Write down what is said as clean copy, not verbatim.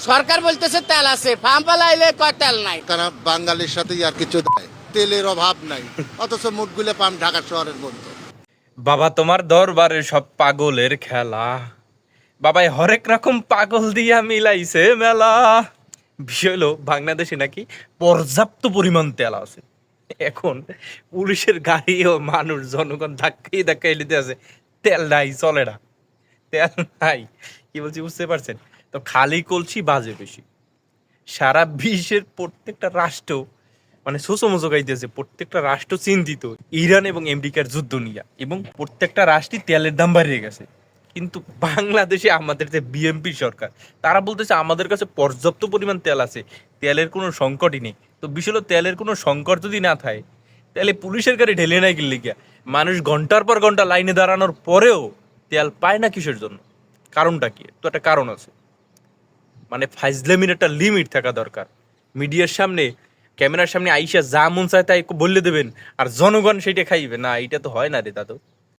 সরকার বলতেছে তেল আছে, পাম্প আইলে কয় তেল নাই। তারা বাঙালির সাথে আর কিছু দেয়, তেলের অভাব নাই, অথচ মুখগুলো পাম্প ঢাকা শহরের বন্ধ। বাবা তোমার দরবারে সব পাগলের খেলা, বাবাই হরেক রকম পাগল দিয়া মিলাইছে মেলা। বিষয় হলো বাংলাদেশে নাকি পর্যাপ্ত পরিমাণ তেল আছে। এখন পুলিশের গাড়ি ও মানুষ জনগণ ধাক্কাই ধাক্কাই নিতে আছে, তেল নাই, চলে না, তেল নাই। কি বলছি বুঝতে পারছেন? তো খালি কলসি বাজে বেশি। সারা বিশ্বের প্রত্যেকটা রাষ্ট্র মানে সোসমোজো গাইতেছে, প্রত্যেকটা রাষ্ট্র চিন্তিত ইরান এবং আমেরিকার যুদ্ধ নিয়ে, এবং প্রত্যেকটা রাষ্ট্রই তেলের দাম বাড়িয়ে গেছে। কিন্তু বাংলাদেশে আমাদের যে বিএনপি সরকার, তারা বলতেছে আমাদের কাছে পর্যাপ্ত পরিমাণ তেল আছে, তেলের কোনো সংকটই নেই। তো বিষয় হলো তেলের কোনো সংকট যদি না থাকে, তাহলে পুলিশের গাড়ি ঢেলে নাই গেলে গিয়া মানুষ ঘন্টার পর ঘন্টা লাইনে দাঁড়ানোর পরেও তেল পায় না কিসের জন্য? কারণটা কি? তো একটা কারণ আছে, মানে ফাইজলামির একটা লিমিট থাকা দরকার। মিডিয়ার সামনে, ক্যামেরার সামনে আইসা যা মন চায় তাই বললে দেবেন, আর জনগণ সেটা খাইবে না, এটা তো হয় না রে দাদু।